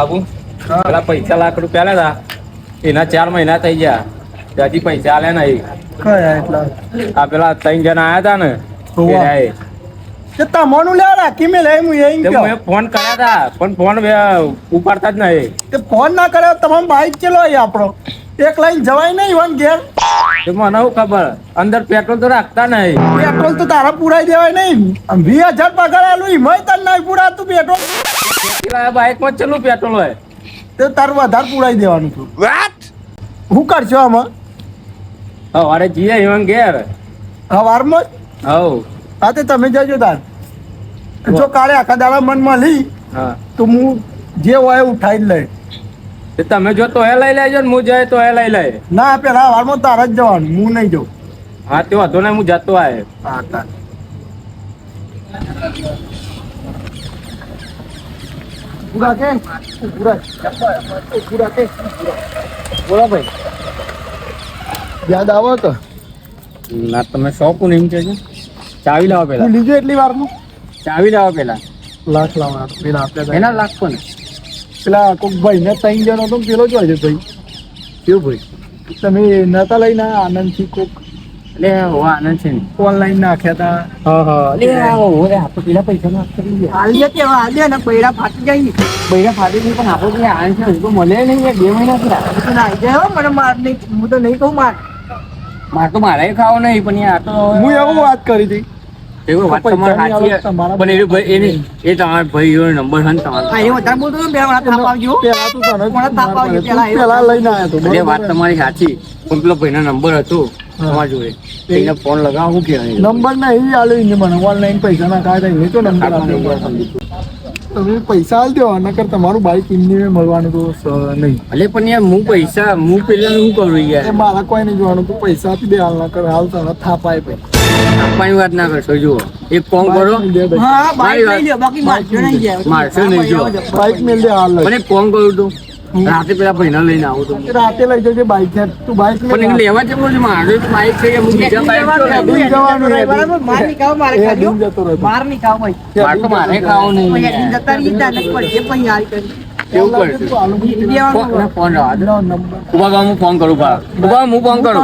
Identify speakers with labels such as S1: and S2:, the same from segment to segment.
S1: બાબુ પેલા પૈસા લાખ રૂપિયા લેતા એના 4 મહિના થઈ ગયા હજી પૈસા આલે નહીં.
S2: કયા એટલા?
S1: આ પેલા 3 જણા આયા તા ને
S2: તમારું લે રાખી મેં લઈ હું એમ
S1: મેં ફોન કર્યા હતા પણ ફોન ઉપાડતા જ નહીં.
S2: ફોન ના કર્યો તમારો બાઈક ચલો આપણો એક લઈને જવાય નહીં વન ઘેર.
S1: મને શું ખબર અંદર પેટ્રોલ તો રાખતા નહીં.
S2: પેટ્રોલ તો તારા પુરાઈ દેવાય નહીં. 20,000 પગાર આલું એમાંય તને નહીં પુરાતું પેટ્રોલ.
S1: બાઈક માં ચેટલું પેટ્રોલ હોય
S2: તો તારું વધારે પુરાઈ દેવાનું છું. શું કરશો આમાં?
S1: અરે જઈએ ઈવન ઘેર
S2: સવારમાં જ? હા તે તમે જજો તાર. જો કાલે આખા દાડા મન મળી તો હું જે હોય ઉઠાઈ જ લઈ.
S1: તમે જો તો એ લઈ લેજો ને હું જાય તો એ લઈ લે.
S2: ના પેલા સવારમાં તારા જ જવાનું, હું નહીં જાઉં.
S1: હા તે વાંધો નહીં, હું જતો આવે.
S2: હા તાર પૂરા કે પૂરા કે બોલો ભાઈ યાદ આવો તો
S1: ના તમે શોપું નહીં છે ચાવી લાવો પેલા.
S2: લીધું એટલી વારમાં
S1: ચાવી લાવો પેલા.
S2: લાખ લાવવા પેલા આપણે
S1: એના લાખ પણ
S2: પેલા કોઈક ભાઈ ને 3 જણો તો પેલો જ હોય છે ભાઈ.
S1: કેવું ભાઈ?
S2: તમે નતા લઈને આનંદથી કોક
S1: એટલે આનંદ છે ને
S2: ઓનલાઈન નાખ્યા હતા.
S1: પેલા પૈસા ના
S2: બૈરા ફાટી જાય.
S1: પૈસા ફાટી નહીં પણ આપડે આનંદ છે તો મળે નહીં 2 મહિના
S2: મને માર નહીં, હું તો નહીં કહું માર.
S1: માર તો મારે ખાવો નહીં પણ યાર તો
S2: હું એવું વાત કરી હતી.
S1: એવું વાત તમારે સાચી પણ એ ભાઈ એ તમારા ભાઈનો નંબર છે ને તમારો.
S2: પેલા લઈને આવ્યો હતો.
S1: એ વાત તમારી સાચી પણ પેલો ભાઈનો નંબર હતો તમારા જોડે એને ફોન લગાવો શું કહેવાય?
S2: નંબર નહીં આલ્યો એને મને ઓનલાઈન પૈસા ના કાઢે એ તો નંબર તમે પૈસા આલ દો નકર તમારું બાઈક એમને મળવાનું તો નહીં.
S1: એટલે પણ યાર હું પૈસા હું પેલા શું કરું યાર?
S2: મારા કોઈ નહીં જોવાનું, તું પૈસા આપી દે હાલ ના કર હાલ તને થાપાય ભાઈ.
S1: આપવાની વાત ના કરશો. જુઓ એક ફોન કરો મારશો નહીં. જો
S2: બાઈક મેલ દે હાલ.
S1: મને ફોન કરું તું રાતે પેલા ભાઈને લઈને આવું તો
S2: રાતે લઈ જજે બાઈક. તું બાઈક
S1: પણ એને લેવા છે બોલ મારે બાઈક છે હું બીજા બાઈક
S2: જવાનું
S1: મારે ખાવું નહીં. કેવું કરશું? ફોન રવા દો. ઉભા હું ફોન કરું ઉભા હું ફોન કરું.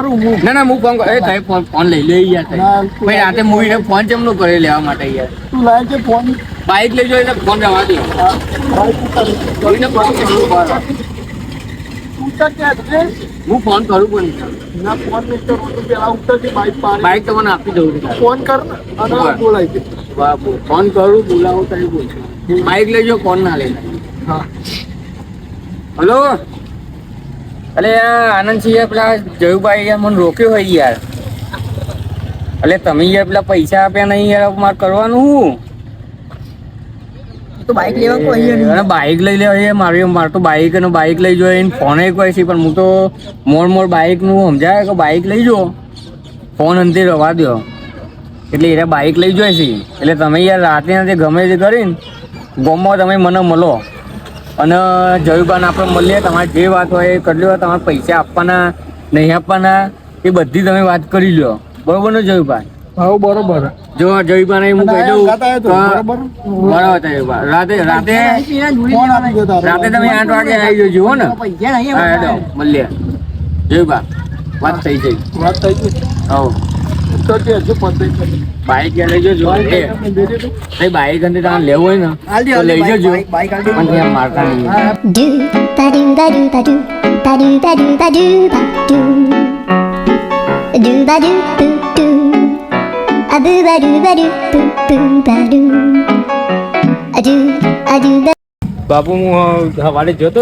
S1: ના હું ફોન કરું. એ ફોન લઈ લે યાર. ભાઈ રાતે મૂવીને ફોન ચેમનું કરે લેવા માટે યાર?
S2: તું લાય છે ફોન.
S1: બાઈક લઈ જો એટલે ફોન રવા દો. હું ફોન કરું પણ
S2: ના ફોન નહીં કરું તું પેલા ઉતરથી બાઈક પાડી
S1: બાઈક તમને આપી દઉં છું.
S2: ફોન કર ને અને બોલાય છે.
S1: ફોન કરું બોલાવો તારી બોલ. બાઈક લઈ જો ફોન ના લઈને.
S2: હા
S1: હલો અરે આનંદસિંહ પેલા જયુભાઈ યાર મને રોક્યો હોય યાર. એટલે તમે યાર પેલા પૈસા આપ્યા નહીં યાર મારે કરવાનું હું
S2: તો બાઈક લેવા કોઈ
S1: બાઈક લઈ લેવા મારે તો બાઈક લઈ જોઈએ ફોન કોઈ છે પણ હું તો મોડ બાઈક નું સમજાય કે બાઈક લઈ જો ફોન અંતે રવા દો એટલે એ બાઈક લઈ જોઈએ છે. એટલે તમે યાર રાતે ગમે તે કરીને ગોમમાં તમે મને મળો અને જયુબાને આપણે મળીએ. તમારે જે વાત હોય એ કરી લો. તમારે પૈસા આપવાના નહીં આપવાના એ બધી તમે વાત કરી લો. બરોબર ને જયુભાઈ?
S2: હા બરોબર.
S1: જો જયુભાઈ હું કહી દઉં બરાબર રાતે તમે 8 વાગે આવી જજો હો ને. મળીએ જયુભા. વાત થઈ ગઈ. બાઈક લઈ જજો. બાઈક અંદર તમારે લેવું હોય ને તો લઈ જજો પણ ત્યાં મારતા નહીં. બાપુ હું સવારે જોતો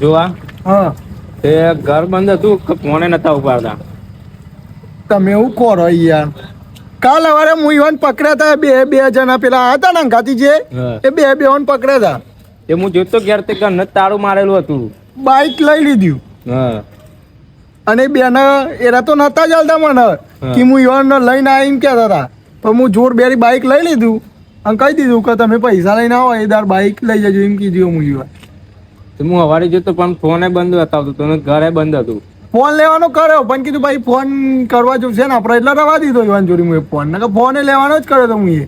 S1: જોવા તે ઘર બંધ હતું ફોને નતા ઉપાડતા.
S2: તમે એવું કરો યાર. કાલ સવારે હું ઈવન પકડ્યા હતા બે જણા પેલા હતા ને ગાતી જે એ બે પકડ્યા હતા.
S1: એ હું જોતો ઘેર તે ઘર તાળું મારેલું હતું.
S2: બાઈક લઈ લીધું અને બેના એરા તો નતા ચાલતા મને કે હું ઈવન લઈને આવીને કહેતા હતા પણ હું જોર બેરી બાઈક લઈ લીધું અને કહી દીધું કે તમે પૈસા લઈને આવો એ દાર બાઈક લઈ જજો એમ કીધું. હું ઈવન
S1: હું સવારે જોતો પણ ફોને બંધ બતાવતો તો ઘરે બંધ હતું.
S2: ફોન લેવાનો કર્યો પણ કીધું ભાઈ ફોન કરવા જોશે ને આપણે એટલે રવા દીધો ઈવન જોડી હું ફોન ને ફોને લેવાનો જ કર્યો તો હું એ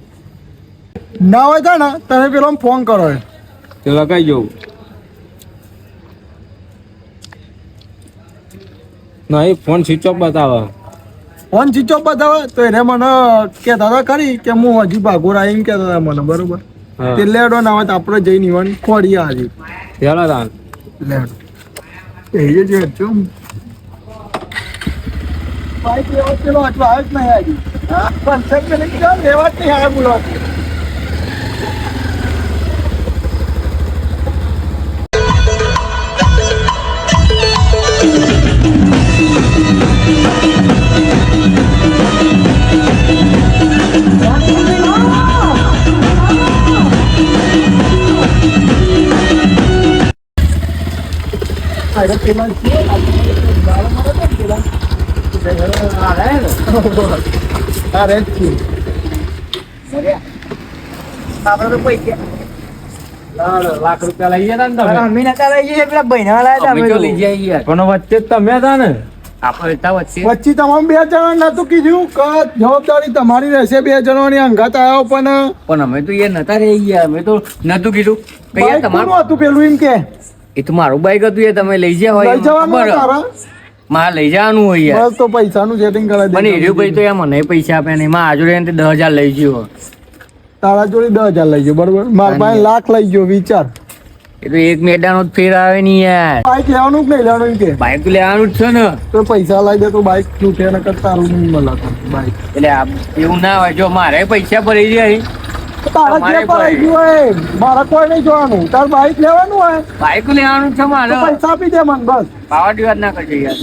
S2: ના હોય તો ને તમે પેલો ફોન કરો
S1: તો લગાઈ જવું.
S3: નહીં ફોન સ્વિચ ઓફ બતાવે.
S2: ફોન સ્વિચ ઓફ બતાવે તો એને મને કહેતા હતા ખરી કે હું હજી ભાગોર આવીને કહેતા હતા મને બરોબર.
S3: હા.
S2: તે લેડો ના હોય તો આપણે જઈને ઈવન ખોડીએ આજે
S3: ચાલો તાન.
S2: લેડો એ જે છું બાઈક લેવા પેલો આટલો આવ્યો જ નહીં આજે. હા પંચર કે નહીં લેવા જ નહીં આવ્યો બોલો. અરે પેલા છે ગાળો મારે તો પેલા અરે છે આપણે તો પૈસા
S3: લાખ રૂપિયા લઈ ગયા ને તમે.
S1: અમે નતા લઈ જઈએ પેલા બહેના વાળા
S3: અમે તો લઈ જઈએ યાર. પણ વચ્ચે જ તમે હતા ને.
S1: આપણે હતા વચ્ચે
S2: વચ્ચે તમામ 2 જણા નતું કીધું કે જવાબદારી તમારી રહેશે 2 જણાની અંગાત આવ્યો પણ
S1: અમે તો યાર નતા રહી ગયા. અમે તો નતું કીધું કે યાર
S2: બાઈક
S1: તમારું
S2: કોનું હતું પેલું એમ કે
S1: એ તો મારું બાઈક હતું યાર તમે લઈ ગયા હોય
S2: લઈ જવાનું
S1: ખબર.
S2: તારા
S1: મારે લઈ જવાનું હોય યાર.
S2: બસ તો પૈસાનું સેટિંગ કરાવી દે.
S1: પણ એર્યો ભાઈ તો યાર મને પૈસા આપ્યા નહીં. મારા આજુ 10,000 લઈ ગયો.
S2: તારા જોડે 10,000 લઈ ગયો બરોબર મારા પાસે લાખ લઈ ગયો વિચાર.
S1: એ તો એક મેદાનો જ ફેર આવે નહીં યાર.
S2: બાઈક લેવાનું કે નહીં લેવાનું એમ કે
S1: બાઈક તો લેવાનું જ છે ને.
S2: તો પૈસા લઈ દે તો બાઈક લૂંટે ને કરતા તારું નહીં મળે બાઈક
S1: એટલે એવું ના હોય જો મારે પૈસા ભરી જાય
S2: તારા
S1: તમારે
S2: જે પર આવી ગયું હોય મારા કોઈ નહીં જોવાનું તાર બાઈક લેવાનું હોય
S1: બાઈક લેવાનું જ છે મારે.
S2: તો પૈસા આપી દે મને બસ
S1: પાવર વાત ના કરજો યાર.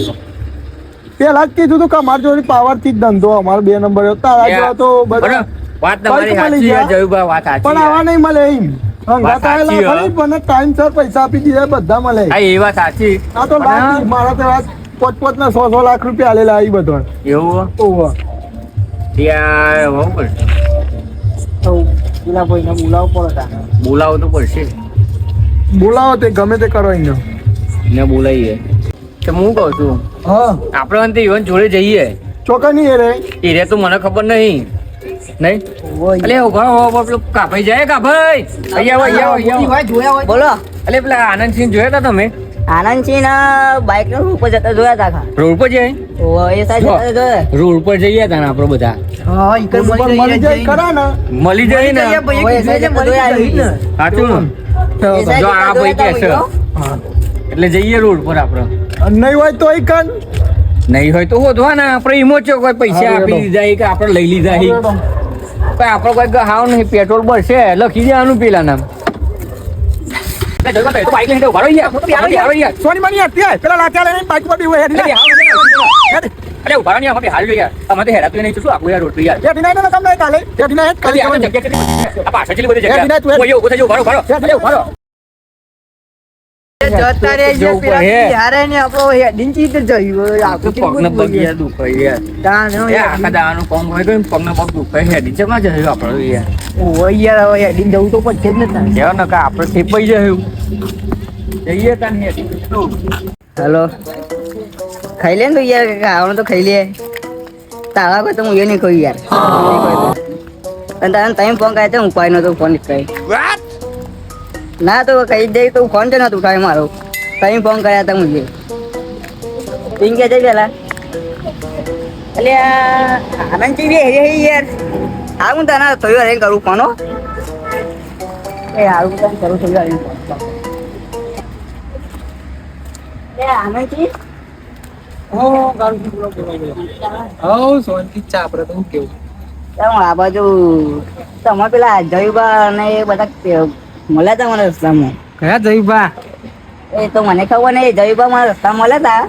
S2: પેલા જ કીધું તું કે અમારી જોડે પાવર થી જ ધંધો અમારો 2 નંબર તારા જેવા તો બધા
S1: બરાબર. વાત તમારી
S2: બાઈક મળી
S1: સાચી
S2: ગયા.
S1: છે જયુભા, વાત સાચી
S2: પણ
S1: છે.
S2: આવા નહીં મળે એમ અંગાત
S1: સાચી
S2: આયેલા
S1: હો.
S2: ખરી પણ ટાઈમસર પૈસા આપી દીધા બધા મળે
S1: હા એ વાત સાચી.
S2: આ તો લાખ
S1: પણ
S2: મારા તો વાત 5 ને 100 લાખ રૂપિયા આલેલા આવી બધો
S1: એવું
S2: ઓવા
S1: ત્યાં બહુ પડશે.
S2: પેલા ભાઈને બોલાવો પડે
S1: બોલાવો તો પડશે
S2: બોલાવો તે ગમે તે કરો એને
S1: ને બોલાવીએ. તો હું કહું છું
S2: હા
S1: આપણે અંતે ઈવન જોડે જઈએ.
S2: ચોકા નહીં એ રે
S1: એ રે તો મને ખબર નહીં. નહીં અલે ઉભા પેલું કાભાઈ જાય કાભાઈ અહીંયા આવો, અહીંયા આવો.
S4: બોલો
S1: અલે પેલા આનંદસિંહ જોયા હતા તમે
S4: આનંદસિંહ ના બાઇક નો ઉપર જતા જોયા હતા ખા
S1: રોડ પર જાય
S4: ઓ એ સાઈડ જતા જોયા
S1: રોડ પર જઈએ હતા ને આપણે બધા
S4: હા ઈકર
S2: મળી જાય ખરા ને
S1: મળી જાય ને સાચું ને જો આ ભાઈ કે છે એટલે જઈએ રોડ પર આપણે.
S2: નહીં હોય તો ઈ કન
S1: નહીં હોય તો હોધવા ને આપણે ઈમોચો કોઈ પૈસા
S2: હા,
S1: આપી દીધા છે કે આપણે લઈ લીધા છે કોઈ આપણે કોઈ ગહાવ નહીં પેટ્રોલ બળશે લખી દેવાનું પેલા નામ. બાઈક લઈને ઉભા રહી ગયા.
S2: સોની માની અત્યારે પેલા લાત્યા લઈને બાઈક પર બેહો હેડી
S1: અરે ઉભા નહીં અમે હાલ યાર અમારે તો હેરાતું નહીં શું આખું યાર રોડ પર યાર.
S2: હેડી ના તમને કાલે હેડી ના
S1: કદી આ જગ્યા કેટલી આ પાછળ કેટલી બધી
S2: હેડી ના તું
S1: જગ્યા ઓય ઉભો થજો ઉભા રહો ઉભા રહો.
S4: જતા રે
S1: જવું પડે.
S4: યારે ને આપણો હેડીન ચીત જયું આખું
S1: પગને પગ યાર દુખાય યાર. એ આખા દાવાનું પગ હોય તો પગને પગ દુખાય હેડી છે માં જશે આપણે યાર.
S4: ઓ યાર હવે હેડીન જવું તો પડશે જ નતા
S1: કેવા ને કે આપણે થેપાઈ જાય જઈએ તાન હેડી.
S4: હેલો ખાઈ લે ને તું યાર ખાવાનું તો ખાઈ લે તારા કોઈ તો હું એ નહીં ખાઈ યાર અને તારા ટાઈમ ફોન કરે તો હું કોઈ નતો ફોન કરી ના તો કહી દે તો ફોન તો નતું ઉઠાવે મારો ટાઈમ ફોન કર્યા હતા મુજે પિંક કે જઈ પેલા એટલે આનંદ ચીવી યાર હા હું તને થયું અરે કરું ફોનો એ હારું તને કરું થયું અરે આનંદજી આ બાજુ તમે પેલા જયુબા અને એ બધા મળ્યા હતા મને રસ્તામાં
S1: કયા જયુભા?
S4: એ તો મને ખબર નહીં જયુબા મને રસ્તા મળ્યા હતા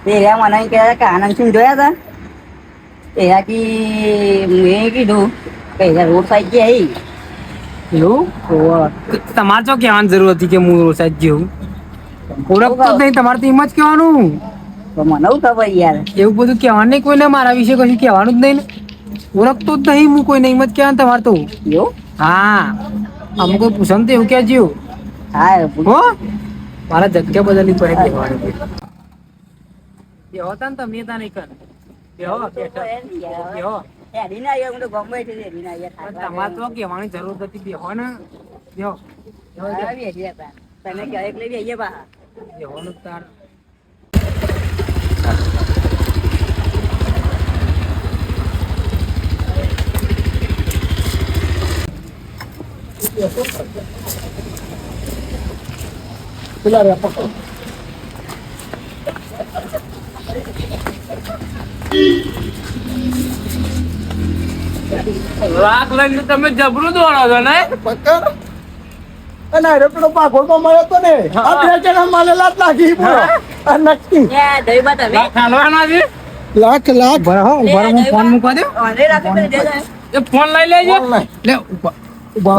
S4: તે રહ્યા મને કહેતા કે આનંદસિંહ જોયા હતા એરા કી મેં કીધું કે રોડ સાઈડ ગયા
S1: એવું તમારે તો કહેવાની જરૂર હતી કે હું રોડ સાઈડ જેવું ઓળખતો જ નહીં. તમારે તો એમ જ કહેવાનું.
S4: તો મને શું ખબર યાર
S1: એવું બધું કહેવાનું નહીં કોઈને. મારા વિશે કશું કહેવાનું જ નહીં ને. ઓળખતો જ નહીં હું કોઈને. એમ જ કહેવાનું તમારે તો.
S4: એવું
S1: હા અમુક કોઈ પૂછે ને તો એવું કહેજો
S4: હા
S1: હો. મારા જગ્યા બદલવી પડે કહેવાનું. બેહો તા ને તમે તા નહીં કર બેહો બેહો.
S4: હેડીને આવ્યો હું તો ગમે છે હેડીને આવ્યા
S1: તમારે તો કહેવાની જરૂર નથી. બેહો ને બેહો
S4: તમે ક્યારેક લઈ આવીએ બા
S1: બેહોનું તાર
S2: પેલા રે પકડો.
S3: લાખ લઈને તમે જબરું દોડો છો ને
S2: પકડ. અને અરે પેલો પાઘોડમાં મળ્યો તો ને આ બે જણા માલેલા જ લાગી પૂરો. આ નક્કી
S3: લાખ હાલવાના છે
S2: લાખ
S1: ઉભા રહો હું ફોન મૂકવા દો
S3: એ ફોન લઈ લેજો
S1: લે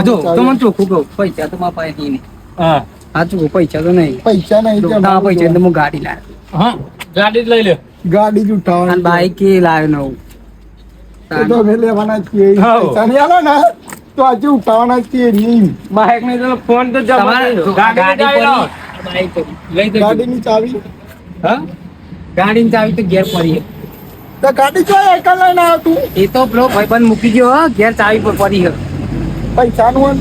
S1: જો તો મને ચોખ્ખું કહું પૈસા તો મારા પાસે નહીં
S3: હા
S1: હા ચોખ્ખું પૈસા તો નહીં
S2: પૈસા નહીં કે
S1: ના પૈસા એટલે હું ગાડી લાવ્યો
S3: હા ગાડી જ લઈ લે
S2: ગાડી જ
S1: અને
S2: ઉઠાવવાની
S1: બાઈક એ લાવ્યો નવું
S2: એ તો અમે લેવાના જ છીએ
S3: હા.
S2: પૈસા નહીં આલો ને તો આજે ઉઠાવવાના જ છીએ નહીં.
S3: બાઈક નહીં તો ફોન તો
S1: તમારે
S3: ગાડી
S1: ગાડી
S3: લાવો.
S1: બાઈક લઈ દો
S2: ગાડીની ચાવી
S1: હા ગાડીની ચાવી તો ઘેર પડી છે.
S2: તો ગાડી જો એકલ લઈને આવ્યો તું
S1: એ તો પેલો ભાઈબંધ મૂકી ગયો હો, ઘેર ચાવી પર પડી છે.
S2: પૈસાનું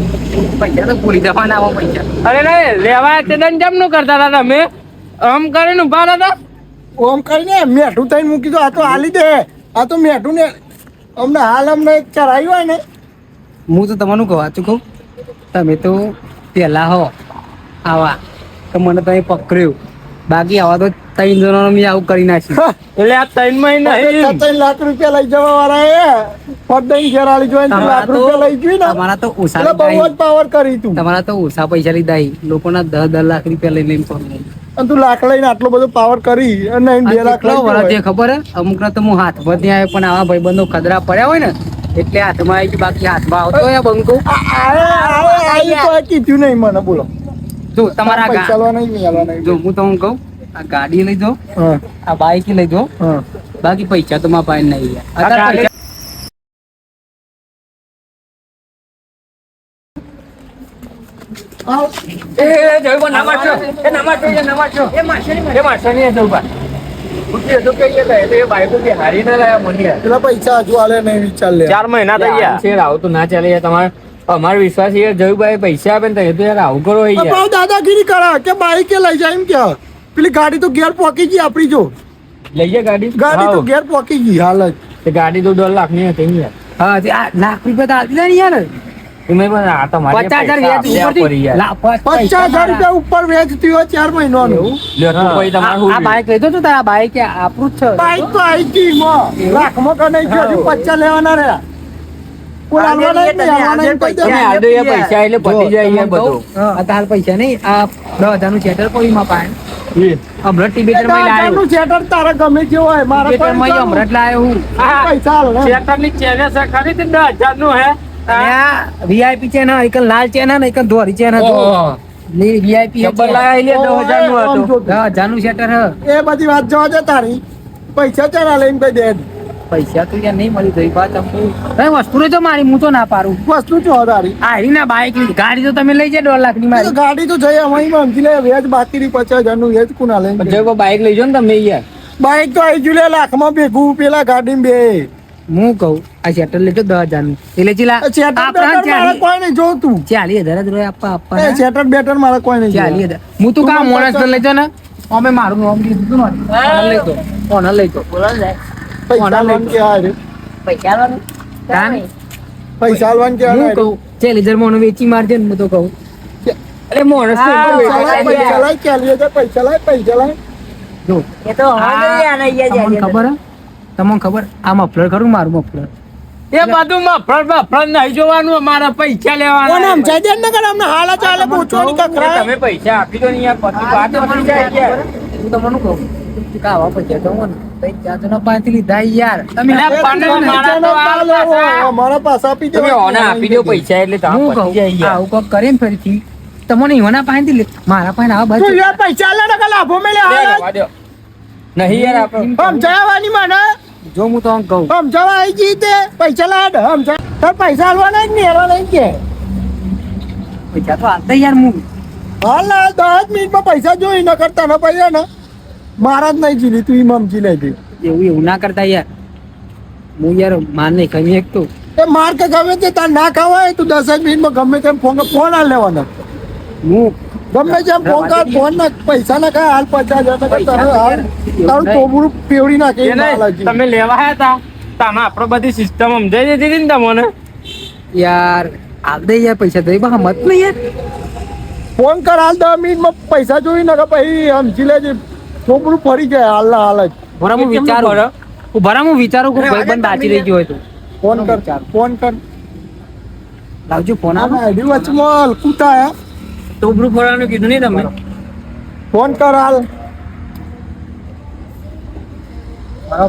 S1: પૈસા તો પૂરી દફાના આવો પૈસા
S3: અરે નહીં લેવા તે જમ નું કરતા હતા તમે આમ કરીને ઉભા હતા
S2: ઓમ કરીને મેઠું થઈને મૂકી દો. આ તો હાલી દે. આ તો મેઠું ને અમને હાલ અમને ચરાયું હોય ને
S1: હું તો તમારું કહું સાચું કહું તમે તો પહેલા હો આવા તો મને તમે પકડ્યું બાકી આવા તો 3 જણાનો મેં આવું કરી નાખ્યું
S3: એટલે આ 3 મહિના નહીં.
S2: 3 લાખ રૂપિયા લઈ જવા વાળા એ પદ્દઈ ઘેર આલી જોઈને તું લાખ રૂપિયા લઈ જોઈ ને
S1: તમારા તો ઓછા
S2: એટલે બહુ જ
S1: લીધા
S2: પાવર કરી તું
S1: તમારા તો ઓછા પૈસા લીધા ઈ. લોકોના 10 લાખ રૂપિયા લઈ લઈને ફરવું.
S2: અને તું લાખ લઈને આટલો બધો પાવર કરી અને અહીં 2 લાખ
S1: કેટલો
S2: લઈ
S1: વરસ
S2: જવાય.
S1: છે ખબર હે અમુક ના તો હું હાથમાં ત્યાં આવ્યો પણ આવા ભાઈબંધો ખદરા પડ્યા હોય ને એટલે હાથમાં આવી ગયું બાકી હાથમાં આવતો હોય આ બંકો
S2: આઈ તો આ કીધું નહીં મને બોલો
S1: જો તમારા
S2: પૈસા આલવા નહીં આલવા નહીં.
S1: જો હું તમને કહું આ ગાડી લઈ જાઓ
S2: હા
S1: આ બાઈક લઈ જાઓ
S2: હા
S1: બાકી પૈસા તો મારા પાસે નહીં યાર.
S3: આ ગાડી- એ જયબો ના મારશો એ ના મારશો એ ના મારશો એ મારશો નહીં જવું બા ઉઠી તો કહીએ તો એ બાઈકો કે હારી ના લાયા મને
S2: પેલા પૈસા હજુ આલે નહીં વિચાર લે
S3: 4 મહિના થઈ ગયા છે આવું તો ના ચાલે યાર તમારે અમારો વિશ્વાસ યાર જયુભાઈ પૈસા આપે ને તો એ તો યાર આવું કરો યાર
S2: બહુ દાદાગીરી કરે કે બાઈકે લઈ જાય એમ કે પેલી ગાડી તો ઘેર પોકી ગઈ આપણી જો
S3: લઈએ ગાડી
S2: ગાડી તો
S3: હાઉ.
S2: ઘેર પોકી ગઈ હાલ જ
S3: તે ગાડી તો 2 લાખ ની હતી યાર
S1: હા તે આ લાખ રૂપિયા તો આપી દે ને યાર
S3: તમે પણ આ તમારે
S1: 50,000 વ્યાજ
S3: પૈસા આપવા પડી યાર.
S1: ઉપરથી
S2: 50,000 રૂપિયા ઉપર વેચતી હોય 4 મહિનાનું
S3: લ્યો તો કોઈ તમારે
S1: આ
S3: શું
S1: બાઈક લીધો તો તારા બાઈક આપણું જ છે
S2: બાઈક તો આઈ ગઈ માં લાખમાં કે નહીં ગયો હજુ 50 લેવાના રહ્યા કોઈ આલવા નહીં ને આલવા નહીં કહી દે.
S3: તમે આ દો યાર પૈસા એટલે પતી જાય યાર બધું
S1: આ તાર પૈસા નહીં આ 10,000 નું ચેટર પડી માં પાસે હમણાં ટીબેટર માં લાવ્યો
S2: હજારનું સેટર તારે ગમે તે હોય મારે
S1: ટીબેટર માં હમણાં જ લાવ્યો હું
S2: પૈસા આલો ને.
S3: શેતરની ચેને છે ખરી તે 10,000 નું હે
S1: વીઆઈપી ચેન એક લાલ ચેન ને એક ધોરી ચેન
S3: ઓહો.
S1: વીઆઈપી
S3: જબ્બર લાયા એટલે 10,000 નું
S2: આમ
S3: હતું
S2: જો.
S1: 10,000 નું શેટર હ
S2: એ બધી વાત જવા દે તારી પૈસા ચાલ લઈને કહી દે
S1: પૈસા તો યાર નહીં મળી ગઈ બાત વસ્તુ તો મારી હું તો ના પાડું
S2: વસ્તુ ચો તારી
S1: આરી ના બાઈક ની ગાડી તો તમે લઈ જાય 2 લાખ ની
S2: એ તો
S1: મારી
S2: ગાડી તો જઈ અમારી સમજી લે વેજ બાકી રહી 50,000 નું વેજ કુના લઈને
S3: જયુભાઈ બાઈક લઈ જાઓ ને તમે યાર
S2: બાઈક તો આવી ગયું લે લાખમાં ભેગું પેલા ગાડી બે
S1: હું કહું આ શેટર લેજો 10,000 નું એટલે ચીલા
S2: સેટર બેટર મારે કોઈ નહીં જોતું
S1: 40,000 જ રોય આપવા
S2: એ સેટર બેટર મારે કોઈ નહીં જોતું.
S1: 40,000 હું તું કામ મોણસ ને લેજો ને અમે મારું નામ લીધું ને ઓનર લઈ દો ઓનર લઈ દો
S2: પૈસા આલવાનું કે હારે. પૈસા આલવાનું કે
S1: હું
S2: હારે.
S1: કહું 40,000 માં વેચી મારજે ને હું તો કહું
S3: અરે મોણસ તો
S1: હા,
S3: એટલું
S2: પૈસા
S3: વેચાય
S2: લાય,
S3: છે યાર.
S2: પૈસા લાય, 40,000 પૈસા લાય, પૈસા લાય.
S1: જો તમને ખબર હે? તમને ખબર આ મફલર ખરું મારું મફલર
S3: એ બધું મફળર નહીં જોવાનું અમારા પૈસા
S2: કોને
S3: લેવાના
S2: સમજાય દે ને કે અમને હાલા ચાલે પૂછવાની કકરા.
S3: તમે પૈસા આપી દો ને યાર પછી વાત મળી જાય યાર
S1: હું તમને કહું કે આવા પૈસા તો મને કઈ જાતના પાસેથી લીધા યાર તમે
S3: અલા, પણ મારા તો આ પાછા.
S2: મારા પાસે આપી દે
S3: તમે ઓના આપી દો પૈસા એટલે
S1: હું
S3: તમે
S1: કહું
S3: પતી જાય યાર
S1: આવું કોક કરે ને ફરીથી તમને એવાના પાસેથી લે મારા પાસે આવા
S2: તું
S1: બસ
S2: યાર પૈસા આલે ને કે લાભો મેલે
S3: લે,
S2: હાલ
S3: રહેવા દો. નહીં યાર આપણે
S2: સમજાવવાની મને
S1: જો હું તો કહું
S2: સમજાવવા આવી ગઈ તે પૈસા લાડ સમજા તાર પૈસા આલવાના જ ને એવા નહીં કે
S1: પૈસા તો હાલતા યાર હું
S2: હાલ ના 10 મિનિટમાં પૈસા જોઈ ન કરતા ને પૈસા ને મારા જ નહીં જીલી તું ઈમ સમજી લેજે
S1: એવું ના કરતા યાર હું યાર માર નહીં ખાઈ એક તો
S2: એ માર કે ગમે તે તાર ના ખાવાય તું 10 જ મિનિટમાં ગમે તેમ ફોન હાલ લેવાનો
S1: હું
S2: ગમે તેમ ફોન કર ફોન ના પૈસા ના ખાય હાલ 50,000 ને તારે હાલ તારું ટોબરું પેવડી નાખે
S3: એ નહીં, તમે લેવા આયા તા તમે આપણો બધી સિસ્ટમ સમજાઈ દીધી હતી ને તમને
S1: યાર હાલ દે યાર પૈસા દઈ બા મત નહીં યાર
S2: ફોન કર હાલ 10 મિનિટમાં પૈસા જોઈ ને પછી સમજી લેજે છોકરું ફરી જાય હાલ હાલ જ
S3: ભરા હું વિચારું ભરા હું વિચારું કે ભાઈબંધ બાચી રહી ગયો હોય તો
S2: ફોન કર
S3: લાવજો ફોન
S2: આના આઈડી વચમાં કૂતા હે
S3: તો ઉભરું ફરવાનું કીધું નહીં તમે
S2: ફોન કર હાલ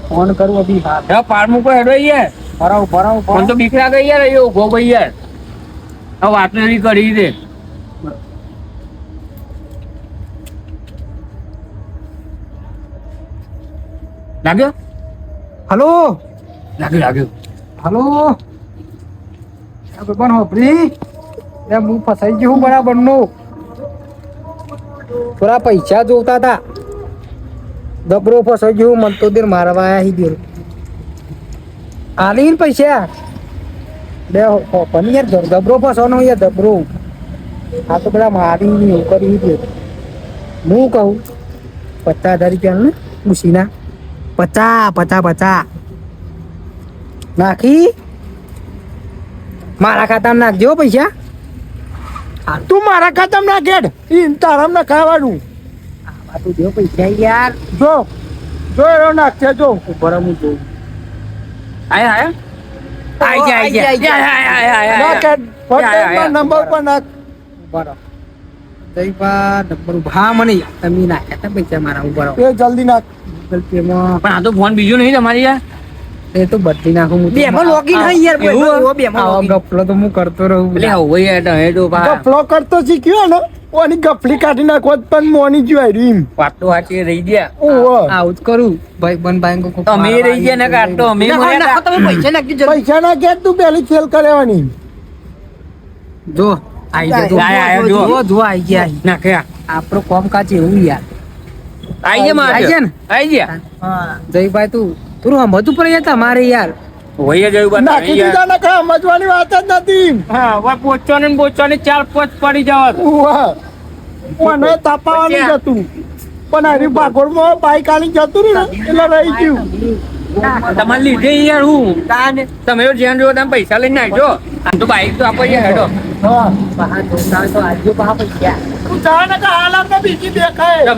S3: ફોન કરું અભી હા પાર મૂકો હેડો યાર ભરાવ ફોન તો બીક લાગે યાર એ ઉભો ભાઈ યાર હવે વાત નહીં કરી દે લાગ્યો
S2: હલો
S3: લાગ્યો
S2: હલો પણ હોપરી હું ફસાઈ ગયો બરાબર નો થોડા પૈસા જોતા હતા દબરો ફસાઈ ગયો મન તો દેર મારવા આવી ગયો આલી પૈસા બે પણ યાર દબરો ફસવાનો યાર દબરો આ તો બધા મારી એવું કરી દે હું કહું 50,000 રૂપિયા ને ઉસીના 50 નાખી મારા ખાતામાં નાખજો પૈસા તું મારા ખાતામાં નાખેડ ઈ તારામ ના ખાવાનું તું જો પૈસા યાર જો એનો નાખશે જો ઉપર હું જોઉં
S3: આયા
S2: નાખેડ ફટાફટ નંબર પર નાખ
S3: બરાબર નંબર હા મને તમે નાખ્યા હતા પૈસા મારા ઉપર
S2: એ જલ્દી નાખ
S3: ગૂગલ પે માં પણ આ તો ફોન બીજો નહીં તમારી યાર એ તો બદલી નાખું હું
S4: બેમાં login હોય યાર, બેમાં login.
S3: ગફલો તો હું કરતો રહું એટલે હવે યાર હે તો
S2: ગફલો કરતો શીખ્યો ને ઓની ગફલી કાઢી નાખો પણ મોની જ આવી એમ
S3: વાત તો સાચી રહી ગયા
S2: ઓહો
S3: આવું જ કરું ભાઈ બન ભાઈ અમે રહી ગયા ને કાઢતો અમે
S4: નાખો, તમે પૈસા નાખજો જલ્દી.
S2: પૈસા ના કે તું પેલી ફેલ કરાવવાની
S3: જો આઈ ગયા જો આઈ ગયા નાખ્યા આપણો કોમ કાચ એવું યાર આઈ ગયા મારે આઈ ગયા જયભાઈ તું હમતું પર યાર તમારે યાર હોય જયું
S2: નાખી દીધા ને કઈ સમજવાની વાત જ નથી
S3: હા હવે પોચવાની 4-5 પડી જવા
S2: ઓહો ઓને તાપાવાનું જ હતું પણ હરી ભાગોળમાં બાઈક આલી જતું રહ્યું ને એટલે રહી ગયું
S3: તમારે લીધે યાર હું તમે જ્યાં જો તમે પૈસા લઈને આવજો આમ તો બાઈક તો આપો યાર હેડો
S2: હા
S3: તો આજુ પૈસા
S2: તું જાણે કે હાલ અમને બીજી દેખાય